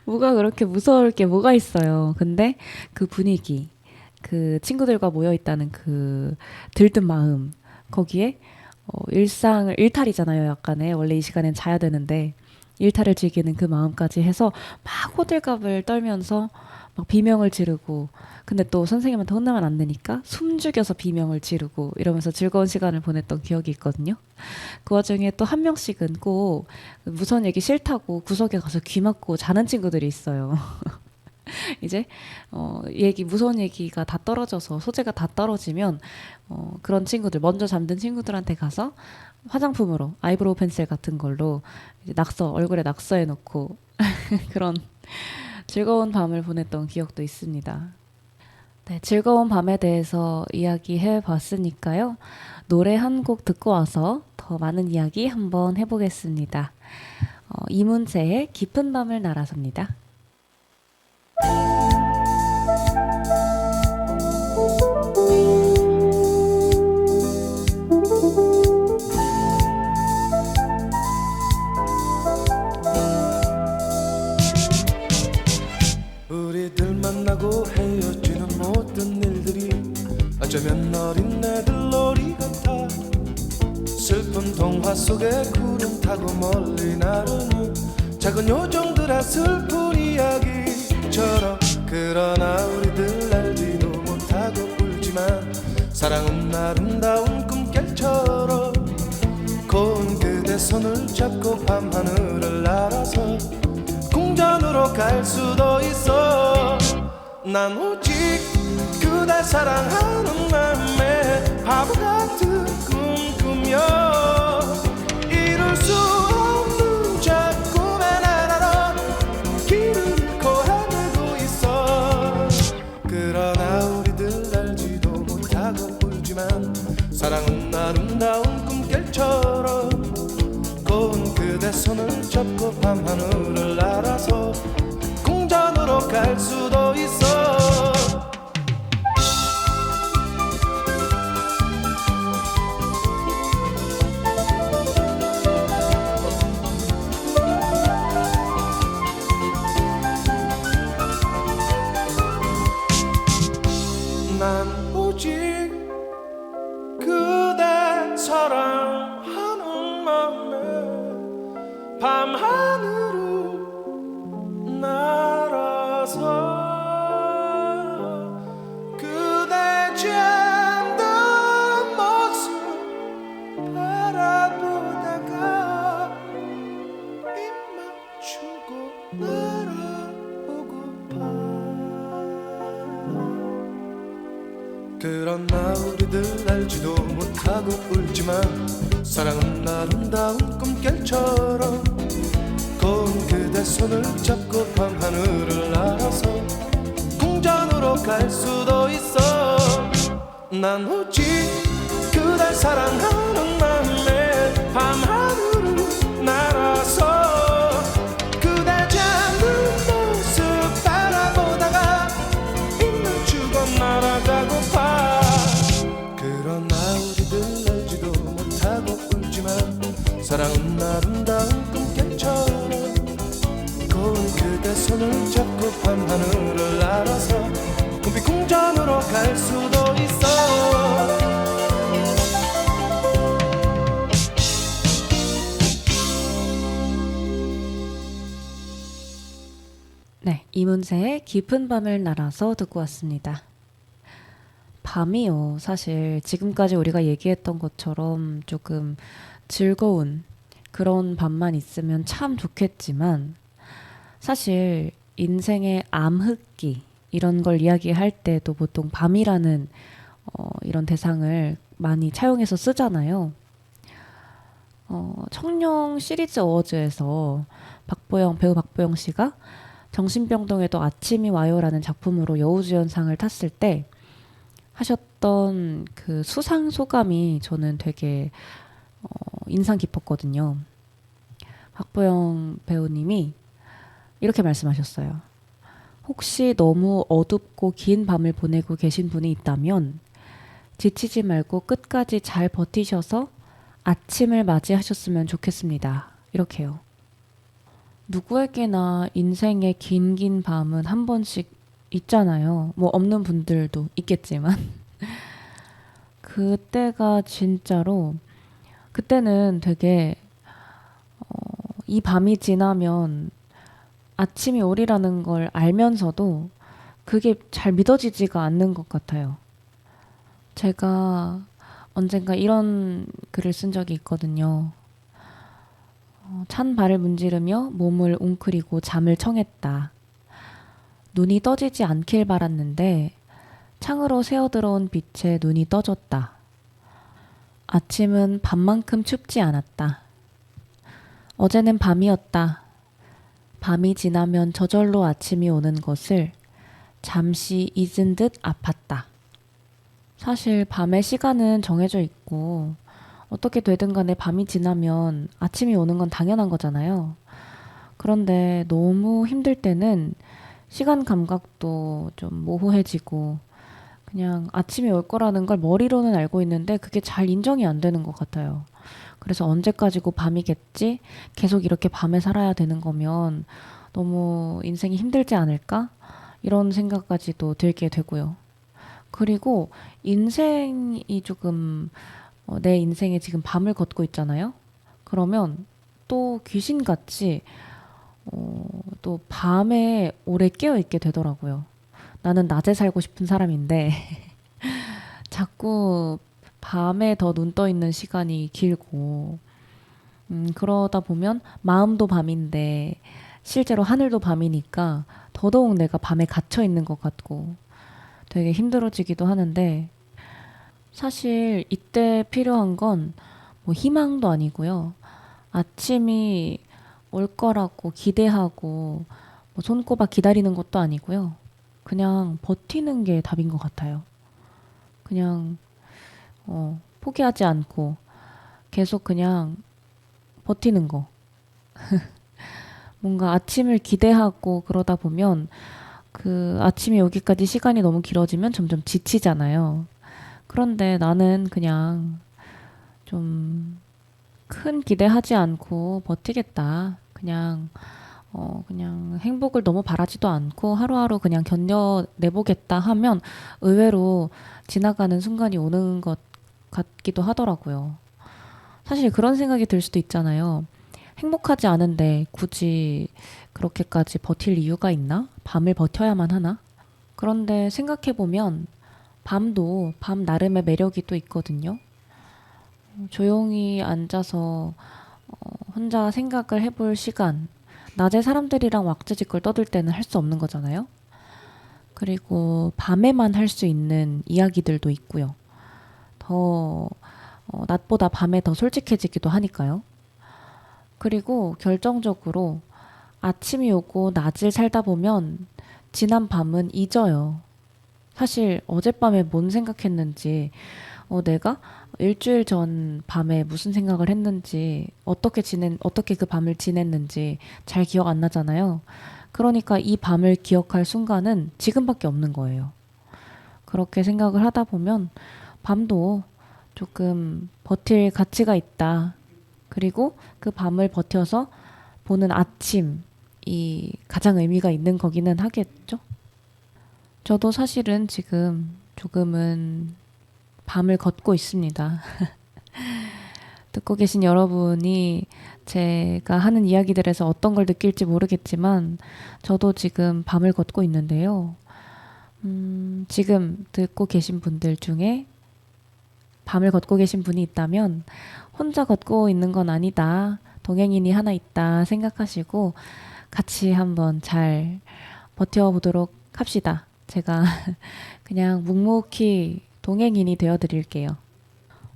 뭐가 그렇게 무서울 게 뭐가 있어요. 근데 그 분위기, 그 친구들과 모여 있다는 그 들뜬 마음, 거기에 일탈이잖아요. 약간의 원래 이 시간엔 자야 되는데 일탈을 즐기는 그 마음까지 해서 막 호들갑을 떨면서 막 비명을 지르고, 근데 또 선생님한테 혼나면 안 되니까 숨죽여서 비명을 지르고 이러면서 즐거운 시간을 보냈던 기억이 있거든요. 그 와중에 또 한 명씩은 꼭 무서운 얘기 싫다고 구석에 가서 귀 막고 자는 친구들이 있어요. 이제 무서운 얘기가 다 떨어져서 소재가 다 떨어지면 그런 친구들, 먼저 잠든 친구들한테 가서 화장품으로 아이브로우 펜슬 같은 걸로 이제 얼굴에 낙서해 놓고 그런 즐거운 밤을 보냈던 기억도 있습니다. 네, 즐거운 밤에 대해서 이야기해 봤으니까요. 노래 한 곡 듣고 와서 더 많은 이야기 한번 해보겠습니다. 이문세의 깊은 밤을 날아섭니다. 우리들 만나고 헤어지는 모든 일들이 어쩌면 어린애들 놀이 같아. 슬픈 동화 속에 구름 타고 멀리 나르는 작은 요정들의 슬픈 이야기처럼. 그러나 우리들 알지도 못하고 울지만 사랑은 아름다운 꿈결처럼 고운 그대 손을 잡고 밤하늘을 날아서 궁전으로 갈 수도 있어. 난 오직 그댈 사랑하는 마음에 바보 같은 꿈꾸며 이룰 수 없는 저 꿈의 나라로 길을 잃고 헤매고 있어. 그러나 우리들 알지도 못하고 울지만 사랑은 아름다운 꿈결처럼 고운 그대 손을 잡고 밤하늘을 날아서 궁전으로 갈 수도 있어. 난 오직 그대 사랑하는 맘에 밤하늘을 날아서 그대 잠든 모습 바라보다가 입 맞추고 날아오고파. 그러나 우리들 알지도 못하고 울지만 사랑은 아름다운 꿈결처럼 고운 그대 손을 잡고 밤하늘을 날아서 궁전으로 갈 수도 있어. 난 오직 그댈 사랑하는 마음에 밤하늘을 날아서 그대 잠든 모습 바라보다가 입 맞추고 날아가고파. 그러나 우리들 알지도 못하고 울지만 사랑은 아름다운 꿈결처럼 고운 그대 손을 잡고 밤하늘을 날아서 꿈빛 궁전으로 갈 수도 있어. 네, 이문세의 깊은 밤을 날아서 듣고 왔습니다. 밤이요. 사실 지금까지 우리가 얘기했던 것처럼 조금 즐거운 그런 밤만 있으면 참 좋겠지만 사실 인생의 암흑기 이런 걸 이야기할 때도 보통 밤이라는 이런 대상을 많이 차용해서 쓰잖아요. 청룡 시리즈 어워즈에서 배우 박보영 씨가 정신병동에도 아침이 와요라는 작품으로 여우주연상을 탔을 때 하셨던 그 수상 소감이 저는 되게 인상 깊었거든요. 박보영 배우님이 이렇게 말씀하셨어요. 혹시 너무 어둡고 긴 밤을 보내고 계신 분이 있다면 지치지 말고 끝까지 잘 버티셔서 아침을 맞이하셨으면 좋겠습니다. 이렇게요. 누구에게나 인생의 긴 밤은 한 번씩 있잖아요. 뭐 없는 분들도 있겠지만 그때가 진짜로 그때는 되게 이 밤이 지나면 아침이 오리라는 걸 알면서도 그게 잘 믿어지지가 않는 것 같아요. 제가 언젠가 이런 글을 쓴 적이 있거든요. 찬 발을 문지르며 몸을 웅크리고 잠을 청했다. 눈이 떠지지 않길 바랐는데 창으로 새어들어온 빛에 눈이 떠졌다. 아침은 밤만큼 춥지 않았다. 어제는 밤이었다. 밤이 지나면 저절로 아침이 오는 것을 잠시 잊은 듯 아팠다. 사실 밤의 시간은 정해져 있고 어떻게 되든 간에 밤이 지나면 아침이 오는 건 당연한 거잖아요. 그런데 너무 힘들 때는 시간 감각도 좀 모호해지고 그냥 아침이 올 거라는 걸 머리로는 알고 있는데 그게 잘 인정이 안 되는 것 같아요. 그래서 언제까지고 밤이겠지? 계속 이렇게 밤에 살아야 되는 거면 너무 인생이 힘들지 않을까? 이런 생각까지도 들게 되고요. 그리고 인생이 조금 내 인생에 지금 밤을 걷고 있잖아요. 그러면 또 귀신같이 또 밤에 오래 깨어 있게 되더라고요. 나는 낮에 살고 싶은 사람인데 자꾸 밤에 더 눈 떠 있는 시간이 길고 그러다 보면 마음도 밤인데 실제로 하늘도 밤이니까 더더욱 내가 밤에 갇혀 있는 것 같고 되게 힘들어지기도 하는데 사실 이때 필요한 건 뭐 희망도 아니고요. 아침이 올 거라고 기대하고 뭐 손꼽아 기다리는 것도 아니고요. 그냥 버티는 게 답인 것 같아요. 그냥 포기하지 않고 계속 그냥 버티는 거. 뭔가 아침을 기대하고 그러다 보면 그 아침이 오기까지 시간이 너무 길어지면 점점 지치잖아요. 그런데 나는 그냥 좀 큰 기대하지 않고 버티겠다. 그냥 행복을 너무 바라지도 않고 하루하루 그냥 견뎌내보겠다 하면 의외로 지나가는 순간이 오는 것 같기도 하더라고요. 사실 그런 생각이 들 수도 있잖아요. 행복하지 않은데 굳이 그렇게까지 버틸 이유가 있나? 밤을 버텨야만 하나? 그런데 생각해보면 밤도 밤 나름의 매력이 또 있거든요. 조용히 앉아서 혼자 생각을 해볼 시간. 낮에 사람들이랑 왁자지껄 떠들 때는 할 수 없는 거잖아요. 그리고 밤에만 할 수 있는 이야기들도 있고요. 더 낮보다 밤에 더 솔직해지기도 하니까요. 그리고 결정적으로 아침이 오고 낮을 살다 보면 지난 밤은 잊어요. 사실 어젯밤에 뭔 생각했는지, 내가 일주일 전 밤에 무슨 생각을 했는지, 어떻게 그 밤을 지냈는지 잘 기억 안 나잖아요. 그러니까 이 밤을 기억할 순간은 지금밖에 없는 거예요. 그렇게 생각을 하다 보면 밤도 조금 버틸 가치가 있다. 그리고 그 밤을 버텨서 보는 아침이 가장 의미가 있는 거기는 하겠죠? 저도 사실은 지금 조금은 밤을 걷고 있습니다. 듣고 계신 여러분이 제가 하는 이야기들에서 어떤 걸 느낄지 모르겠지만 저도 지금 밤을 걷고 있는데요. 지금 듣고 계신 분들 중에 밤을 걷고 계신 분이 있다면 혼자 걷고 있는 건 아니다. 동행인이 하나 있다 생각하시고 같이 한번 잘 버텨보도록 합시다. 제가 그냥 묵묵히 동행인이 되어드릴게요.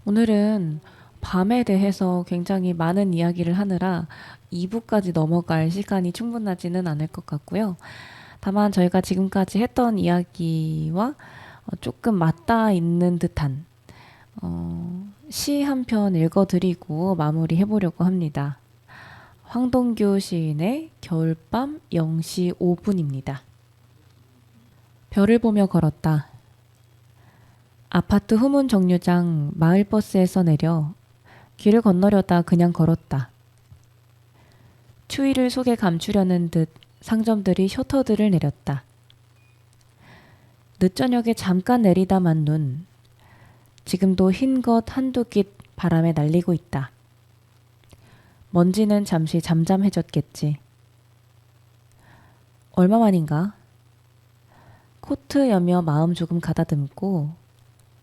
오늘은 밤에 대해서 굉장히 많은 이야기를 하느라 2부까지 넘어갈 시간이 충분하지는 않을 것 같고요. 다만 저희가 지금까지 했던 이야기와 조금 맞닿아 있는 듯한 시 한 편 읽어드리고 마무리해보려고 합니다. 황동규 시인의 겨울밤 0시 5분입니다. 별을 보며 걸었다. 아파트 후문 정류장 마을버스에서 내려 길을 건너려다 그냥 걸었다. 추위를 속에 감추려는 듯 상점들이 셔터들을 내렸다. 늦저녁에 잠깐 내리다 만 눈, 지금도 흰 것 한두 깃 바람에 날리고 있다. 먼지는 잠시 잠잠해졌겠지. 얼마만인가? 코트 여며 마음 조금 가다듬고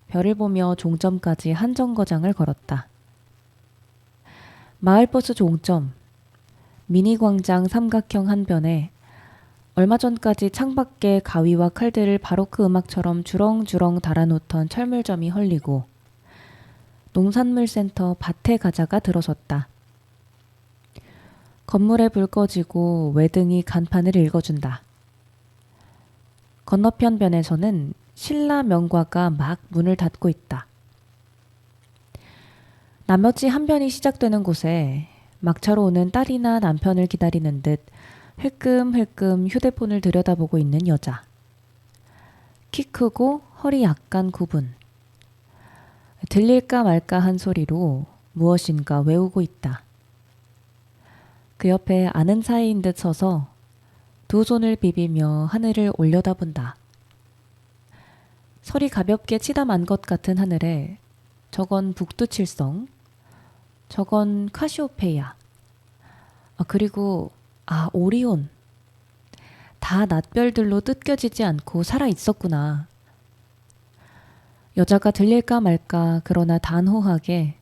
별을 보며 종점까지 한 정거장을 걸었다. 마을버스 종점, 미니광장 삼각형 한 변에 얼마 전까지 창밖에 가위와 칼들을 바로크 음악처럼 주렁주렁 달아놓던 철물점이 헐리고 농산물센터 밭에 가자가 들어섰다. 건물에 불 꺼지고 외등이 간판을 읽어준다. 건너편 변에서는 신라 명과가 막 문을 닫고 있다. 나머지 한 변이 시작되는 곳에 막차로 오는 딸이나 남편을 기다리는 듯 흘끔흘끔 휴대폰을 들여다보고 있는 여자. 키 크고 허리 약간 굽은. 들릴까 말까 한 소리로 무엇인가 외우고 있다. 그 옆에 아는 사이인 듯 서서 두 손을 비비며 하늘을 올려다본다. 설이 가볍게 치담한 것 같은 하늘에 저건 북두칠성, 저건 카시오페이아, 그리고 오리온. 다 낫별들로 뜯겨지지 않고 살아있었구나. 여자가 들릴까 말까 그러나 단호하게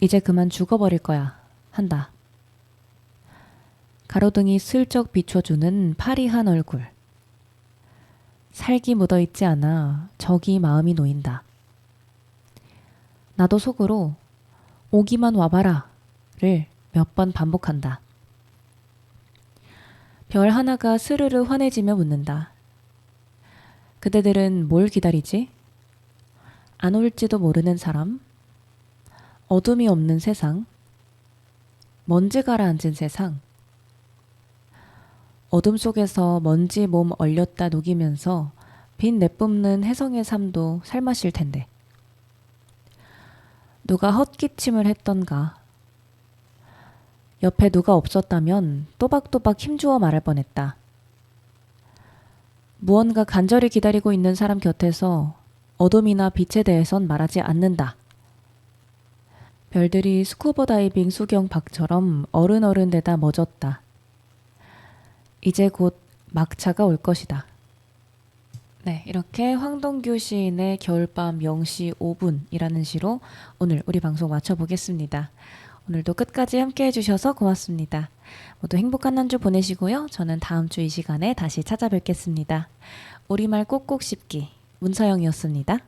이제 그만 죽어버릴 거야 한다. 가로등이 슬쩍 비춰주는 파리한 얼굴. 살기 묻어있지 않아 저기 마음이 놓인다. 나도 속으로 오기만 와봐라를 몇 번 반복한다. 별 하나가 스르르 환해지며 묻는다. 그대들은 뭘 기다리지? 안 올지도 모르는 사람, 어둠이 없는 세상, 먼지 가라앉은 세상, 어둠 속에서 먼지 몸 얼렸다 녹이면서 빛 내뿜는 혜성의 삶도 살맛일 텐데. 누가 헛기침을 했던가. 옆에 누가 없었다면 또박또박 힘주어 말할 뻔했다. 무언가 간절히 기다리고 있는 사람 곁에서 어둠이나 빛에 대해선 말하지 않는다. 별들이 스쿠버 다이빙 수경 박처럼 어른어른대다 멎었다. 이제 곧 막차가 올 것이다. 네, 이렇게 황동규 시인의 겨울밤 0시 5분이라는 시로 오늘 우리 방송 마쳐보겠습니다. 오늘도 끝까지 함께 해주셔서 고맙습니다. 모두 행복한 한 주 보내시고요. 저는 다음 주 이 시간에 다시 찾아뵙겠습니다. 우리말 꼭꼭 씹기 문서영이었습니다.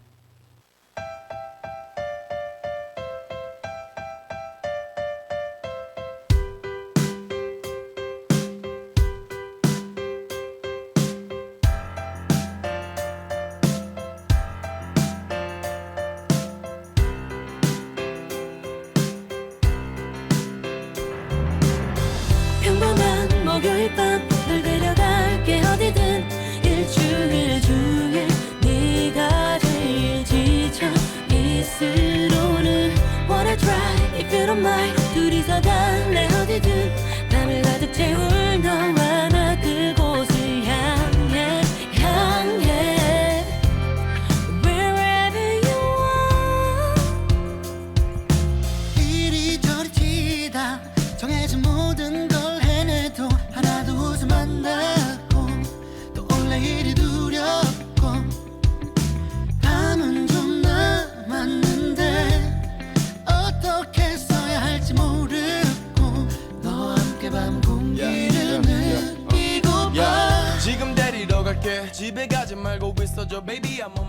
평범한 목요일 밤 널 데려갈게 어디든 일주일 중에 네가 제일 지쳐 있으로는 Wanna try if you don't mind 둘이서 달래 어디든 밤을 가득 채울 너와 나 그곳을 향해 Wherever you are 이리저리 튀다 정해진 모든 걸 해내도 하나도 웃음 안 나고 또 원래 일이 두렵고 밤은 좀 남았는데 어떻게 써야 할지 모르고 너와 함께 밤 공기를 느끼고 봐 지금 데리러 갈게 집에 가지 말고 있어줘 baby I'm on